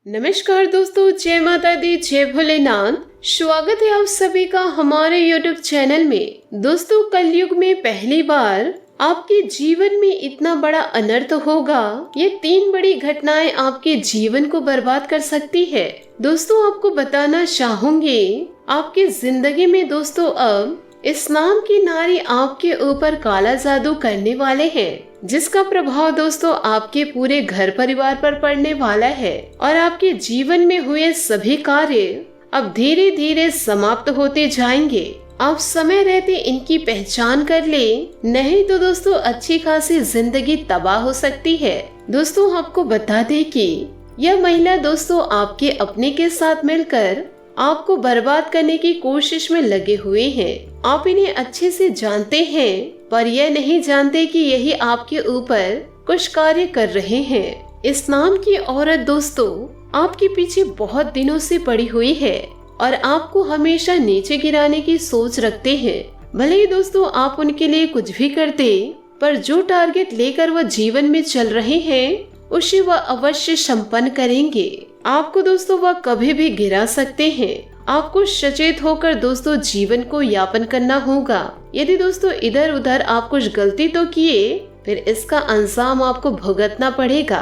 नमस्कार दोस्तों, जय माता दी, जय भोलेनाथ। स्वागत है आप सभी का हमारे YouTube चैनल में। दोस्तों, कलयुग में पहली बार आपके जीवन में इतना बड़ा अनर्थ होगा। ये 3 बड़ी घटनाएं आपके जीवन को बर्बाद कर सकती है। दोस्तों, आपको बताना चाहूंगी, आपकी जिंदगी में दोस्तों अब इस नाम की नारी आपके ऊपर काला जादू करने वाले हैं, जिसका प्रभाव दोस्तों आपके पूरे घर परिवार पर पड़ने वाला है और आपके जीवन में हुए सभी कार्य अब धीरे धीरे समाप्त होते जाएंगे। आप समय रहते इनकी पहचान कर ले, नहीं तो दोस्तों अच्छी खासी जिंदगी तबाह हो सकती है। दोस्तों, आपको बता दें कि यह महिला दोस्तों आपके अपने के साथ मिलकर आपको बर्बाद करने की कोशिश में लगे हुए हैं। आप इन्हें अच्छे से जानते हैं, पर यह नहीं जानते कि यही आपके ऊपर कुछ कार्य कर रहे हैं। इस नाम की औरत दोस्तों आपके पीछे बहुत दिनों से पड़ी हुई है और आपको हमेशा नीचे गिराने की सोच रखते हैं। भले ही दोस्तों आप उनके लिए कुछ भी करते, पर जो टारगेट लेकर वह जीवन में चल रहे हैं उसे वह अवश्य संपन्न करेंगे। आपको दोस्तों वह कभी भी गिरा सकते हैं। आपको सचेत होकर दोस्तों जीवन को यापन करना होगा। यदि दोस्तों इधर उधर आप कुछ गलती तो किए, फिर इसका अंजाम आपको भुगतना पड़ेगा,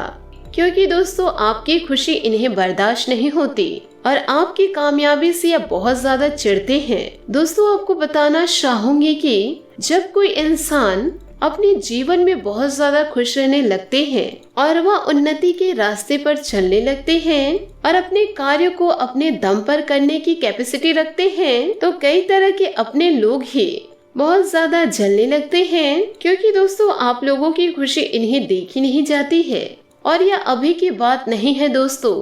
क्योंकि दोस्तों आपकी खुशी इन्हें बर्दाश्त नहीं होती और आपकी कामयाबी से यह बहुत ज्यादा चिढ़ते हैं। दोस्तों, आपको बताना चाहूंगी कि जब कोई इंसान अपने जीवन में बहुत ज्यादा खुश रहने लगते हैं और वह उन्नति के रास्ते पर चलने लगते हैं और अपने कार्य को अपने दम पर करने की कैपेसिटी रखते हैं, तो कई तरह के अपने लोग ही बहुत ज्यादा जलने लगते हैं, क्योंकि दोस्तों आप लोगों की खुशी इन्हें देखी नहीं जाती है। और यह अभी की बात नहीं है दोस्तों,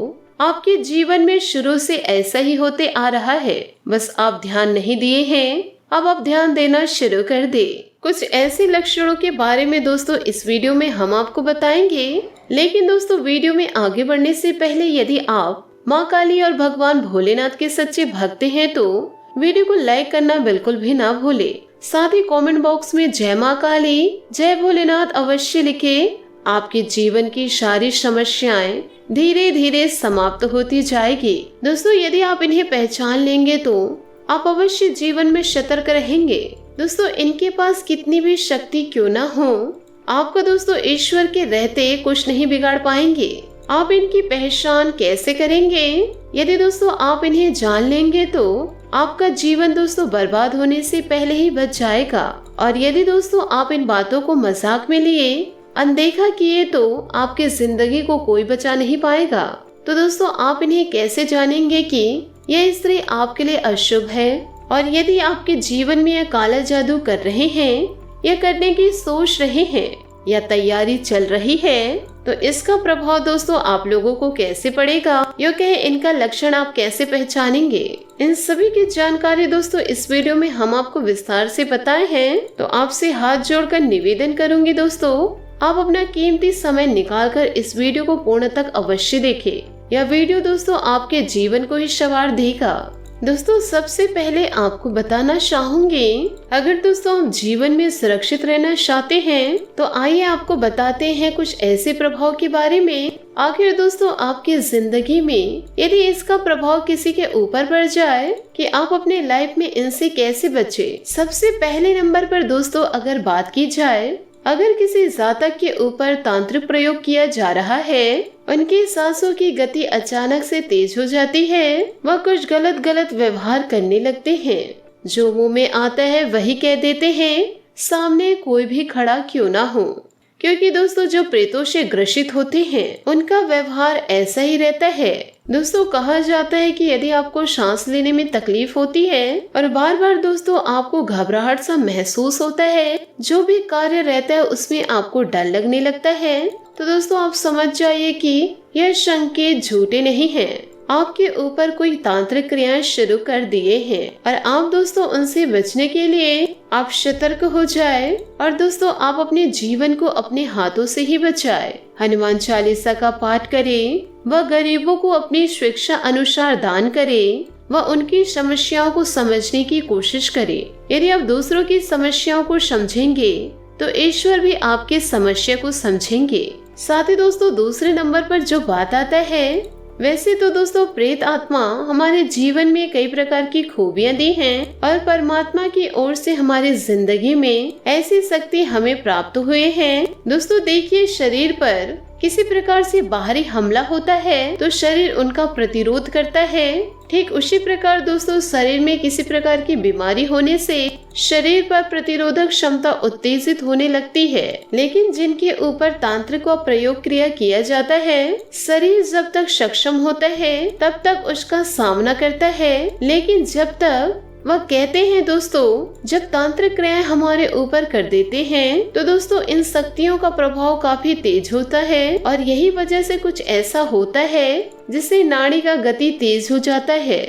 आपके जीवन में शुरू से ऐसा ही होते आ रहा है। बस आप ध्यान नहीं दिए हैं, अब आप ध्यान देना शुरू कर दे। कुछ ऐसे लक्षणों के बारे में दोस्तों इस वीडियो में हम आपको बताएंगे। लेकिन दोस्तों वीडियो में आगे बढ़ने से पहले यदि आप माँ काली और भगवान भोलेनाथ के सच्चे भक्त हैं तो वीडियो को लाइक करना बिल्कुल भी ना भूले। साथ ही कमेंट बॉक्स में जय माँ काली, जय भोलेनाथ अवश्य लिखे। आपके जीवन की सारी समस्याएं धीरे धीरे समाप्त होती जाएगी। दोस्तों, यदि आप इन्हें पहचान लेंगे तो आप अवश्य जीवन में सतर्क रहेंगे। दोस्तों, इनके पास कितनी भी शक्ति क्यों ना हो, आपको दोस्तों ईश्वर के रहते कुछ नहीं बिगाड़ पाएंगे। आप इनकी पहचान कैसे करेंगे? यदि दोस्तों आप इन्हें जान लेंगे तो आपका जीवन दोस्तों बर्बाद होने से पहले ही बच जाएगा। और यदि दोस्तों आप इन बातों को मजाक में लिए, अनदेखा किए, तो आपकी जिंदगी को कोई बचा नहीं पाएगा। तो दोस्तों आप इन्हें कैसे जानेंगे कि यह स्त्री आपके लिए अशुभ है? और यदि आपके जीवन में यह काला जादू कर रहे हैं, या करने की सोच रहे हैं, या तैयारी चल रही है, तो इसका प्रभाव दोस्तों आप लोगों को कैसे पड़ेगा, यो कहे इनका लक्षण आप कैसे पहचानेंगे? इन सभी की जानकारी दोस्तों इस वीडियो में हम आपको विस्तार से बताए हैं। तो आपसे हाथ जोड़कर निवेदन करूंगी दोस्तों, आप अपना कीमती समय निकालकर इस वीडियो को पूर्ण तक अवश्य देखें। यह वीडियो दोस्तों आपके जीवन को ही संवार देगा। दोस्तों, सबसे पहले आपको बताना चाहूंगी, अगर दोस्तों हम जीवन में सुरक्षित रहना चाहते हैं तो आइए आपको बताते हैं कुछ ऐसे प्रभाव के बारे में। आखिर दोस्तों आपकी जिंदगी में यदि इसका प्रभाव किसी के ऊपर पड़ जाए कि आप अपने लाइफ में इनसे कैसे बचे। सबसे पहले नंबर पर दोस्तों अगर बात की जाए, अगर किसी जातक के ऊपर तांत्रिक प्रयोग किया जा रहा है, उनकी सांसों की गति अचानक से तेज हो जाती है, वह कुछ गलत व्यवहार करने लगते हैं, जो मुंह में आता है वही कह देते हैं, सामने कोई भी खड़ा क्यों ना हो। क्योंकि दोस्तों जो प्रेतों से ग्रसित होते हैं उनका व्यवहार ऐसा ही रहता है। दोस्तों कहा जाता है कि यदि आपको सांस लेने में तकलीफ होती है और बार बार दोस्तों आपको घबराहट सा महसूस होता है, जो भी कार्य रहता है उसमें आपको डर लगने लगता है, तो दोस्तों आप समझ जाइए कि यह संकेत झूठे नहीं हैं। आपके ऊपर कोई तांत्रिक क्रियाएं शुरू कर दिए हैं और आप दोस्तों उनसे बचने के लिए आप सतर्क हो जाए और दोस्तों आप अपने जीवन को अपने हाथों से ही बचाए। हनुमान चालीसा का पाठ करें, वह गरीबों को अपनी शिक्षा अनुसार दान करे, वह उनकी समस्याओं को समझने की कोशिश करे। यदि आप दूसरों की समस्याओं को समझेंगे तो ईश्वर भी आपकी समस्या को समझेंगे। साथ ही दोस्तों दूसरे नंबर पर जो बात आता है वैसे तो दोस्तों प्रेत आत्मा हमारे जीवन में कई प्रकार की खूबियां दी हैं और परमात्मा की ओर से हमारी जिंदगी में ऐसी शक्ति हमें प्राप्त हुए हैं। दोस्तों देखिए, शरीर पर किसी प्रकार से बाहरी हमला होता है तो शरीर उनका प्रतिरोध करता है। ठीक उसी प्रकार दोस्तों शरीर में किसी प्रकार की बीमारी होने से शरीर पर प्रतिरोधक क्षमता उत्तेजित होने लगती है। लेकिन जिनके ऊपर तांत्रिक का प्रयोग क्रिया किया जाता है, शरीर जब तक सक्षम होता है तब तक उसका सामना करता है। लेकिन जब तक वह कहते हैं दोस्तों, जब तांत्रिक क्रियाएं हमारे ऊपर कर देते हैं तो दोस्तों इन शक्तियों का प्रभाव काफी तेज होता है और यही वजह से कुछ ऐसा होता है जिससे नाड़ी का गति तेज हो जाता है।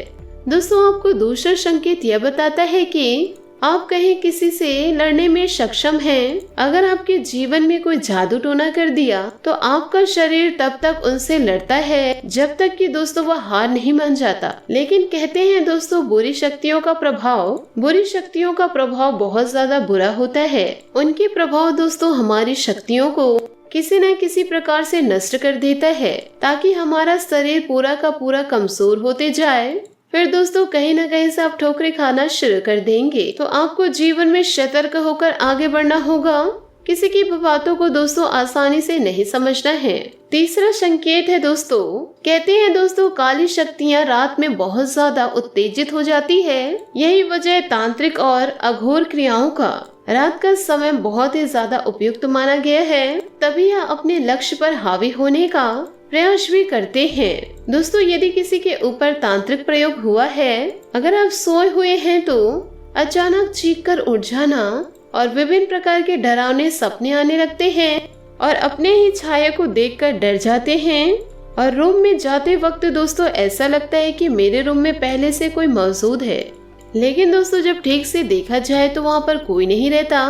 दोस्तों आपको दूसरा संकेत यह बताता है कि आप कहीं किसी से लड़ने में सक्षम हैं। अगर आपके जीवन में कोई जादू टोना कर दिया तो आपका शरीर तब तक उनसे लड़ता है जब तक कि दोस्तों वह हार नहीं मान जाता। लेकिन कहते हैं दोस्तों बुरी शक्तियों का प्रभाव बहुत ज्यादा बुरा होता है। उनके प्रभाव दोस्तों हमारी शक्तियों को किसी न किसी प्रकार से नष्ट कर देता है ताकि हमारा शरीर पूरा का पूरा कमजोर होते जाए। फिर दोस्तों कहीं न कहीं से आप ठोकरें खाना शुरू कर देंगे। तो आपको जीवन में सतर्क होकर आगे बढ़ना होगा। किसी की बातों को दोस्तों आसानी से नहीं समझना है। तीसरा संकेत है दोस्तों, कहते हैं दोस्तों काली शक्तियाँ रात में बहुत ज्यादा उत्तेजित हो जाती है। यही वजह तांत्रिक और अघोर क्रियाओं का रात का समय बहुत ही ज्यादा उपयुक्त माना गया है। तभी यह अपने लक्ष्य पर हावी होने का प्रयास भी करते हैं। दोस्तों यदि किसी के ऊपर तांत्रिक प्रयोग हुआ है, अगर आप सोए हुए हैं तो अचानक चीख कर उठ जाना और विभिन्न प्रकार के डरावने सपने आने लगते हैं और अपने ही छाया को देखकर डर जाते हैं और रूम में जाते वक्त दोस्तों ऐसा लगता है कि मेरे रूम में पहले से कोई मौजूद है। लेकिन दोस्तों जब ठीक से देखा जाए तो वहाँ पर कोई नहीं रहता।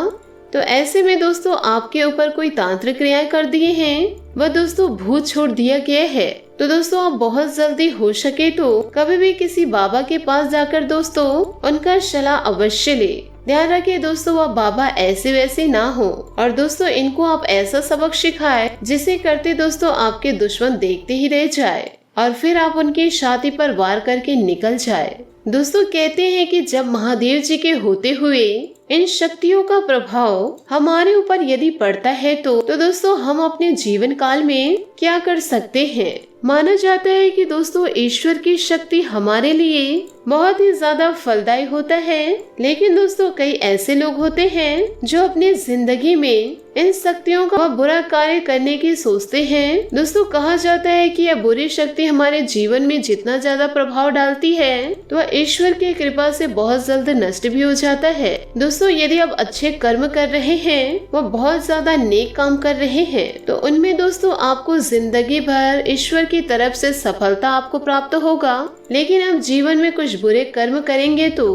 तो ऐसे में दोस्तों आपके ऊपर कोई तांत्रिक क्रियाएं कर दिए हैं, वह दोस्तों भूत छोड़ दिया गया है। तो दोस्तों आप बहुत जल्दी हो सके तो कभी भी किसी बाबा के पास जाकर दोस्तों उनका सलाह अवश्य ले। ध्यान रखिए दोस्तों वह बाबा ऐसे वैसे ना हो और दोस्तों इनको आप ऐसा सबक सिखाए जिसे करते दोस्तों आपके दुश्मन देखते ही रह जाए और फिर आप उनकी छाती पर वार करके निकल जाए। दोस्तों कहते हैं कि जब महादेव जी के होते हुए इन शक्तियों का प्रभाव हमारे ऊपर यदि पड़ता है तो दोस्तों हम अपने जीवन काल में क्या कर सकते हैं। माना जाता है कि दोस्तों ईश्वर की शक्ति हमारे लिए बहुत ही ज्यादा फलदायी होता है। लेकिन दोस्तों कई ऐसे लोग होते हैं जो अपनी जिंदगी में इन शक्तियों का बुरा कार्य करने की सोचते हैं। दोस्तों कहा जाता है कि यह बुरी शक्ति हमारे जीवन में जितना ज्यादा प्रभाव डालती है तो वह ईश्वर की कृपा से बहुत जल्द नष्ट भी हो जाता है। दोस्तों यदि आप अच्छे कर्म कर रहे हैं, वह बहुत ज्यादा नेक काम कर रहे हैं, तो उनमें दोस्तों आपको जिंदगी भर ईश्वर की तरफ से सफलता आपको प्राप्त होगा। लेकिन आप जीवन में कुछ बुरे कर्म करेंगे तो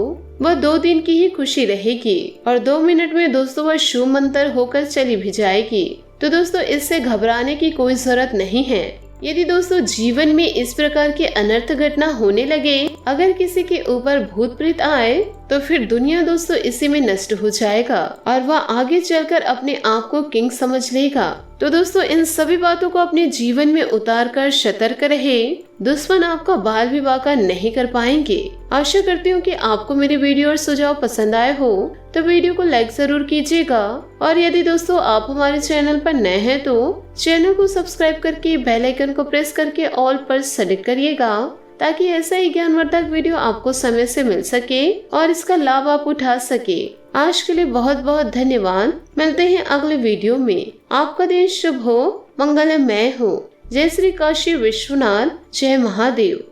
वह 2 दिन की ही खुशी रहेगी और 2 मिनट में दोस्तों वह शुभ मंत्र होकर चली भी जाएगी। तो दोस्तों इससे घबराने की कोई जरूरत नहीं है। यदि दोस्तों जीवन में इस प्रकार की अनर्थ घटना होने लगे, अगर किसी के ऊपर भूत प्रेत आए तो फिर दुनिया दोस्तों इसी में नष्ट हो जाएगा और वह आगे चलकर अपने आप को किंग समझ लेगा। तो दोस्तों इन सभी बातों को अपने जीवन में उतार कर सतर्क रहे। दुश्मन आपका बाल भी बाका नहीं कर पाएंगे। आशा करती हूँ कि आपको मेरे वीडियो और सुझाव पसंद आए हो तो वीडियो को लाइक जरूर कीजिएगा और यदि दोस्तों आप हमारे चैनल पर नए हैं तो चैनल को सब्सक्राइब करके बेल आइकन को प्रेस करके ऑल पर सेलेक्ट करिएगा ताकि ऐसा ही ज्ञानवर्धक वीडियो आपको समय से मिल सके और इसका लाभ आप उठा सके। आज के लिए बहुत बहुत धन्यवाद। मिलते हैं अगले वीडियो में। आपका दिन शुभ हो, मंगलमय हो। जय श्री काशी विश्वनाथ, जय महादेव।